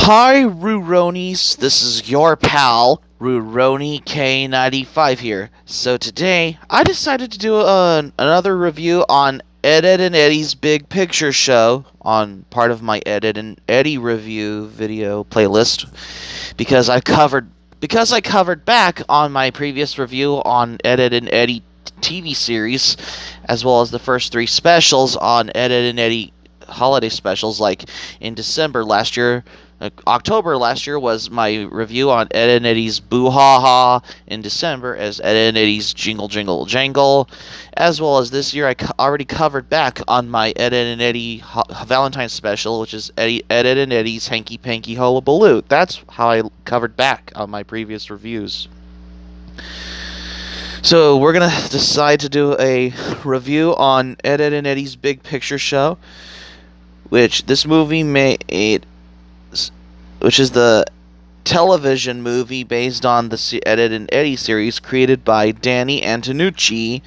Hi, Ruronis. This is your pal, Ruroni K95 here. So today, I decided to do another review on Ed, Edd and Eddy's Big Picture Show on part of my Ed, Edd and Eddy review video playlist because I covered back on my previous review on Ed, Edd and Eddy TV series, as well as the first three specials on Ed, Edd and Eddy holiday specials, like in December last year. October last year was my review on Ed and Eddy's Boo Ha Ha. In December as Ed and Eddy's Jingle Jingle Jangle, as well as this year I already covered back on my Ed and Eddy Valentine's special, which is Ed and Eddy's Hanky Panky Hullabaloo. That's how I covered back on my previous reviews. So we're gonna decide to do a review on Ed and Eddy's Big Picture Show, which this movie which is the television movie based on the Ed, Edd and Eddy series created by Danny Antonucci,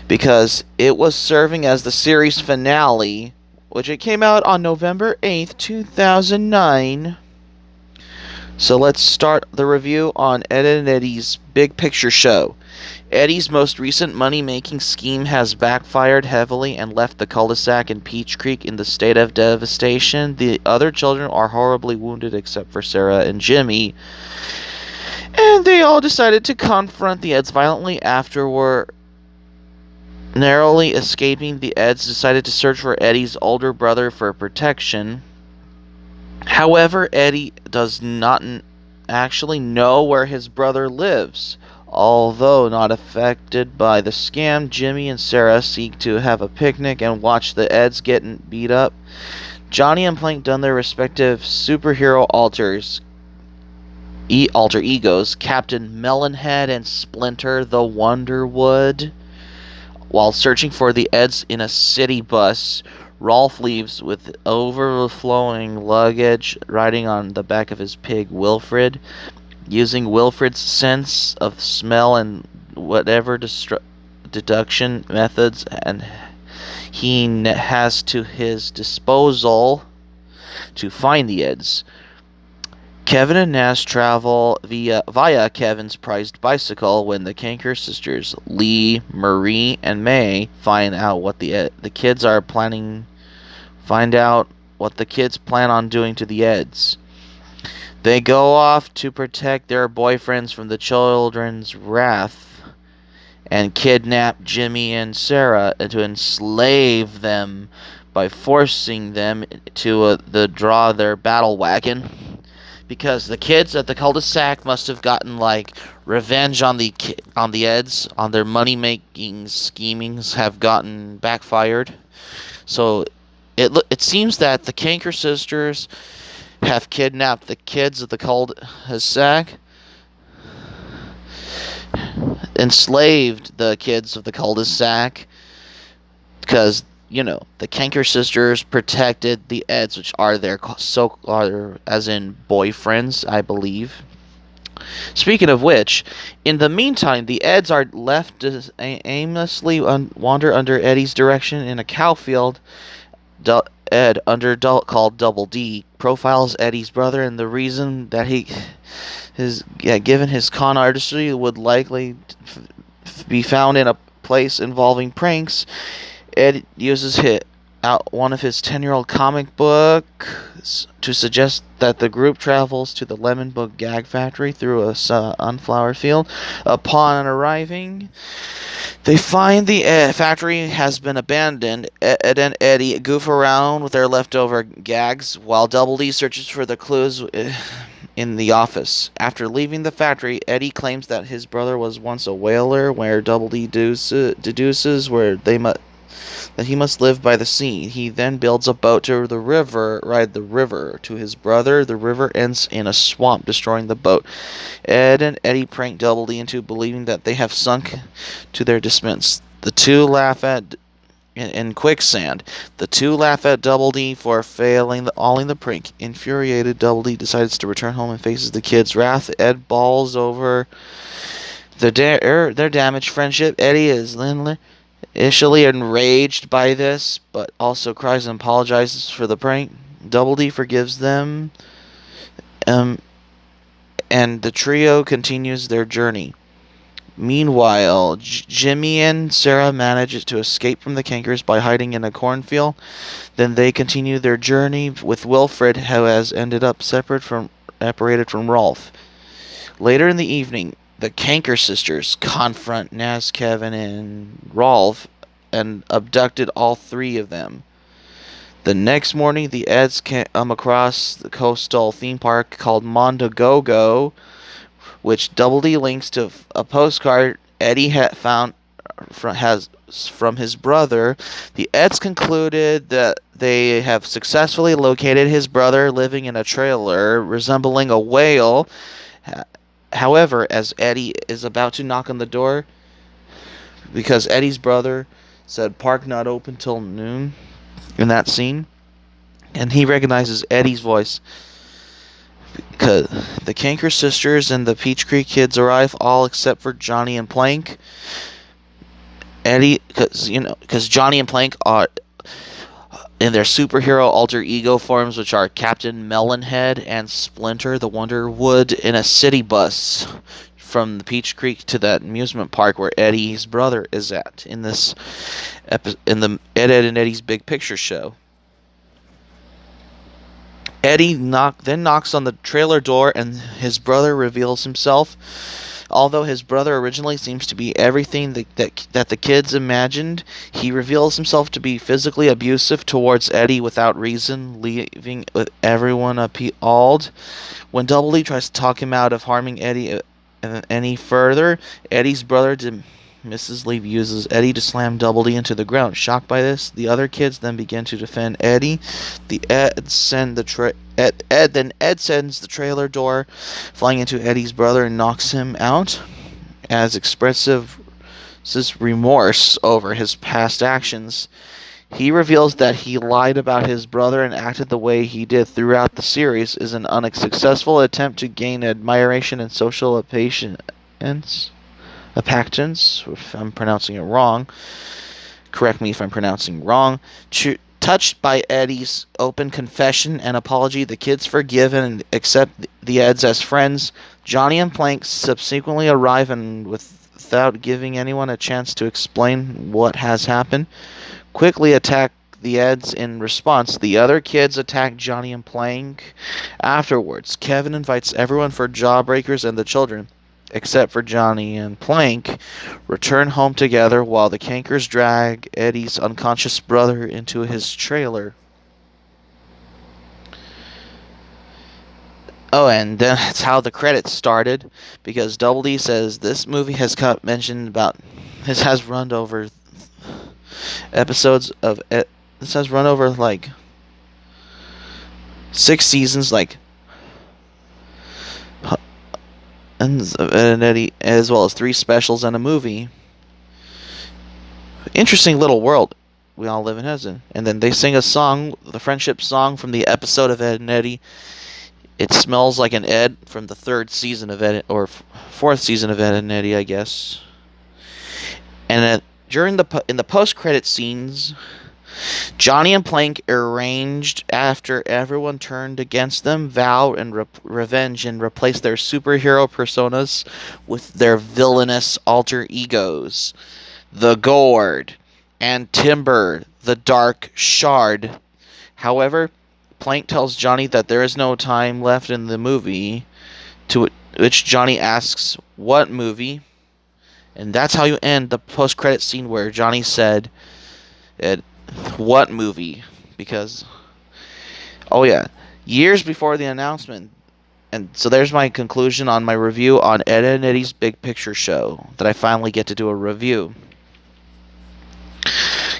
because it was serving as the series finale, which it came out on November 8th, 2009. So let's start the review on Ed and Eddy's Big Picture Show. Eddy's most recent money-making scheme has backfired heavily and left the cul-de-sac in Peach Creek in the state of devastation. The other children are horribly wounded except for Sarah and Jimmy, and they all decided to confront the Edds violently. Afterward, narrowly escaping, the Edds decided to search for Eddy's older brother for protection. However, Eddy does not actually know where his brother lives. Although not affected by the scam, Jimmy and Sarah seek to have a picnic and watch the Edds getting beat up. Johnny and Plankton, their respective superhero alter egos, Captain Melonhead and Splinter the Wonderwood. While searching for the Edds in a city bus, Rolf leaves with overflowing luggage, riding on the back of his pig Wilfred. Using Wilfred's sense of smell and whatever deduction methods and he has to his disposal to find the Edds. Kevin and Nash travel via Kevin's prized bicycle when the Kanker sisters, Lee, Marie, and May, find out what the kids plan on doing to the Edds. They go off to protect their boyfriends from the children's wrath and kidnap Jimmy and Sarah to enslave them by forcing them to draw their battle wagon. Because the kids at the cul-de-sac must have gotten revenge on the Edds, on their money-making schemings have gotten backfired. So it seems that the Kanker sisters have kidnapped the kids of the cul-de-sac, enslaved the kids of the cul-de-sac, because, the Kanker sisters protected the Edds, which are as in boyfriends, I believe. Speaking of which, in the meantime, the Edds are left to aimlessly wander under Eddy's direction in a cow field. Ed, called Double D, profiles Eddy's brother, and the reason that given his con artistry, would likely be found in a place involving pranks. Ed uses out one of his 10-year-old comic books to suggest that the group travels to the Lemon Book Gag Factory through a sunflower field. Upon arriving, they find the factory has been abandoned. Ed and Eddy goof around with their leftover gags, while Double D searches for the clues in the office. After leaving the factory, Eddy claims that his brother was once a whaler, where Double D deduces that he must live by the sea. He then builds a boat to ride the river to his brother. The river ends in a swamp, destroying the boat. Ed and Eddy prank Double D into believing that they have sunk to their dismissal. The two laugh in quicksand. The two laugh at Double D for failing the prank. Infuriated, Double D decides to return home and faces the kids' wrath. Ed bawls over their damaged friendship. Eddy is initially enraged by this, but also cries and apologizes for the prank. Double D forgives them, um, and the trio continues their journey. Meanwhile, Jimmy and Sarah manage to escape from the Cankers by hiding in a cornfield. Then they continue their journey with Wilfred, who has ended up separated from Rolf. Later in the evening, the Canker sisters confront Naz, Kevin, and Rolf and abducted all three of them. The next morning, the Edds come across the coastal theme park called Mondogogo, which Double D links to a postcard Eddy had found from his brother. The Edds concluded that they have successfully located his brother living in a trailer resembling a whale. However, as Eddy is about to knock on the door, because Eddy's brother said park not open till noon in that scene, and he recognizes Eddy's voice. Because the Canker sisters and the Peach Creek kids arrive, all except for Johnny and Plank. Eddy, because Johnny and Plank are in their superhero alter ego forms, which are Captain Melonhead and Splinter the Wonderwood, in a city bus from the Peach Creek to that amusement park where Eddy's brother is at in the Ed, Edd and Eddy's Big Picture show. Eddy then knocks on the trailer door, and his brother reveals himself. Although his brother originally seems to be everything that the kids imagined, he reveals himself to be physically abusive towards Eddy without reason, leaving everyone appalled. When Double D tries to talk him out of harming Eddy any further, Eddy's brother dismissively uses Eddy to slam Double D into the ground. Shocked by this, the other kids then begin to defend Eddy. Ed sends the trailer door flying into Eddy's brother and knocks him out. As expresses remorse over his past actions, he reveals that he lied about his brother and acted the way he did throughout the series is an unsuccessful attempt to gain admiration and social appactance, if I'm pronouncing it wrong. Correct me if I'm pronouncing wrong. Touched by Eddy's open confession and apology, the kids forgive and accept the Edds as friends. Johnny and Plank subsequently arrive, and without giving anyone a chance to explain what has happened, quickly attack the Edds in response. The other kids attack Johnny and Plank. Afterwards, Kevin invites everyone for Jawbreakers, and the children, except for Johnny and Plank, return home together while the Cankers drag Eddy's unconscious brother into his trailer. Oh, and that's how the credits started, because Double D says this movie has run over episodes of it. This has run over like 6 seasons, and Eddy, as well as 3 specials and a movie. Interesting little world we all live in, hasn't it? And then they sing a song, the friendship song from the episode of Ed and Eddy. It Smells Like an Ed, from the 3rd season of Ed, or 4th season of Ed and Eddy, I guess. And in the post-credit scenes, Johnny and Plank arranged after everyone turned against them, vow and revenge, and replaced their superhero personas with their villainous alter egos. The Gourd and Timber, the Dark Shard. However, Plank tells Johnny that there is no time left in the movie, to which Johnny asks, "What movie?" And that's how you end the post-credit scene where Johnny said, "What movie?" Because, oh yeah, years before the announcement. And so there's my conclusion on my review on Ed and Eddy's Big Picture show, that I finally get to do a review.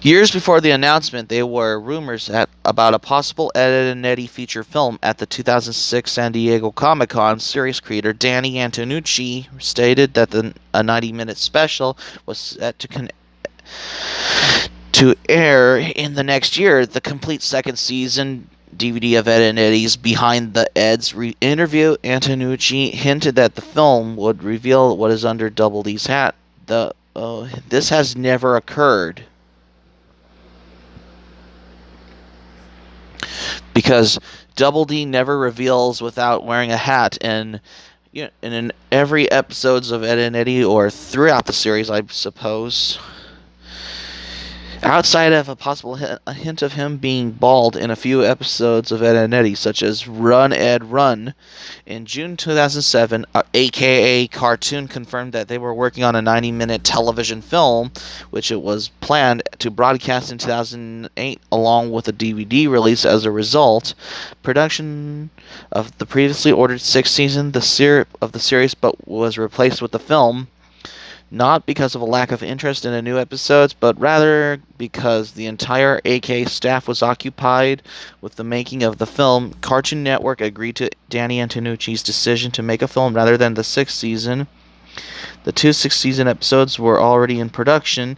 Years before the announcement, there were rumors about a possible Ed and Eddy feature film at the 2006 San Diego Comic-Con. Series creator Danny Antonucci stated that a 90-minute special was set to air in the next year. The complete second season DVD of Ed and Eddy's Behind the Eds interview, Antonucci hinted that the film would reveal what is under Double D's hat. This has never occurred. because Double D never reveals without wearing a hat, and in every episodes of Ed and Eddy, or throughout the series, I suppose. Outside of a possible hint of him being bald in a few episodes of Ed and Eddy, such as Run, Ed, Run. In June 2007, aka Cartoon confirmed that they were working on a 90-minute television film, which it was planned to broadcast in 2008, along with a DVD release as a result. Production of the previously ordered sixth season of the series but was replaced with the film. Not because of a lack of interest in the new episodes, but rather because the entire AK staff was occupied with the making of the film. Cartoon Network agreed to Danny Antonucci's decision to make a film rather than the sixth season. The two sixth season episodes were already in production,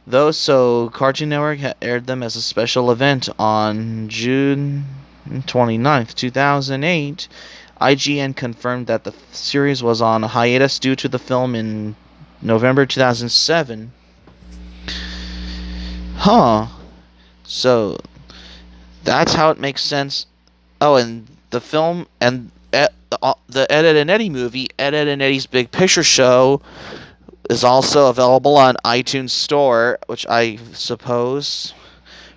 though, so Cartoon Network aired them as a special event on June 29th, 2008. IGN confirmed that the series was on hiatus due to the film in November 2007. So that's how it makes sense. Oh, and the film and the Ed, Edd and Eddy movie, Ed, Edd and Eddy's Big Picture Show, is also available on iTunes Store, which I suppose,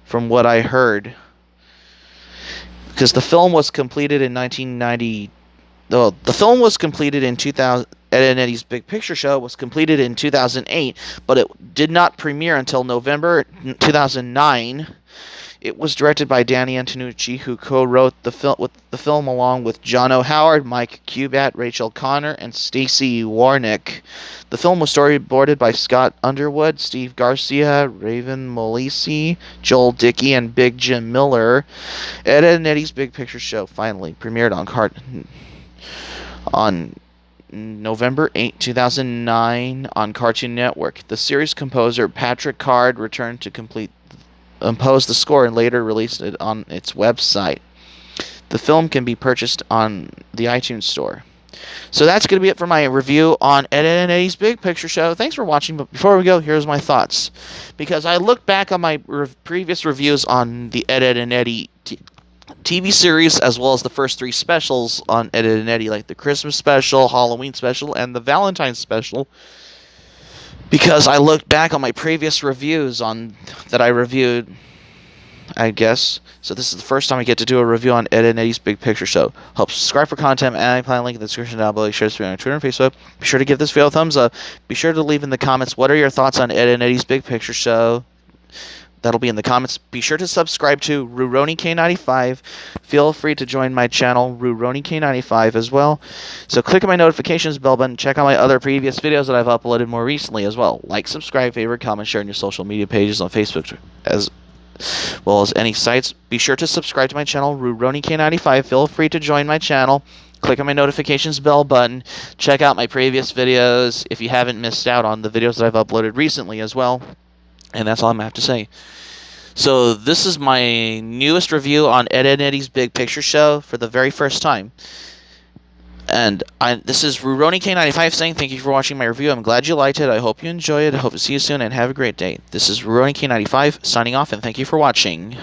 from what I heard, because the film was completed in 1990. The film was completed in 2000. Ed and Eddy's Big Picture Show was completed in 2008, but it did not premiere until November 2009. It was directed by Danny Antonucci, who co-wrote the film along with John O'Howard, Mike Cubat, Rachel Connor, and Stacey Warnick. The film was storyboarded by Scott Underwood, Steve Garcia, Raven Molisi, Joel Dickey, and Big Jim Miller. Ed and Eddy's Big Picture Show finally premiered on November 8, 2009 on Cartoon Network. The series composer Patrick Card returned to compose the score and later released it on its website. The film can be purchased on the iTunes Store. So that's going to be it for my review on Ed, Edd and Eddy's Big Picture Show. Thanks for watching, but before we go, here's my thoughts. Because I looked back on my previous reviews on the Ed, Edd and Eddy TV series, as well as the first three specials on Ed, Edd and Eddy, like the Christmas special, Halloween special, and the Valentine's special, because I looked back on my previous reviews that I reviewed, I guess. So this is the first time I get to do a review on Ed and Eddy's Big Picture Show. Help subscribe for content, and I plan a link in the description down below. Share this video on Twitter and Facebook. Be sure to give this video a thumbs up. Be sure to leave in the comments what are your thoughts on Ed and Eddy's Big Picture Show. That'll be in the comments. Be sure to subscribe to RuRoniK95. Feel free to join my channel, RuRoniK95, as well. So click on my notifications bell button. Check out my other previous videos that I've uploaded more recently as well. Like, subscribe, favorite, comment, share on your social media pages on Facebook, as well as any sites. Be sure to subscribe to my channel, RuRoniK95. Feel free to join my channel. Click on my notifications bell button. Check out my previous videos if you haven't missed out on the videos that I've uploaded recently as well. And that's all I'm going to have to say. So this is my newest review on Ed and Eddy's Big Picture Show for the very first time. And this is RuRoniK95 saying thank you for watching my review. I'm glad you liked it. I hope you enjoy it. I hope to see you soon and have a great day. This is RuRoniK95 signing off, and thank you for watching.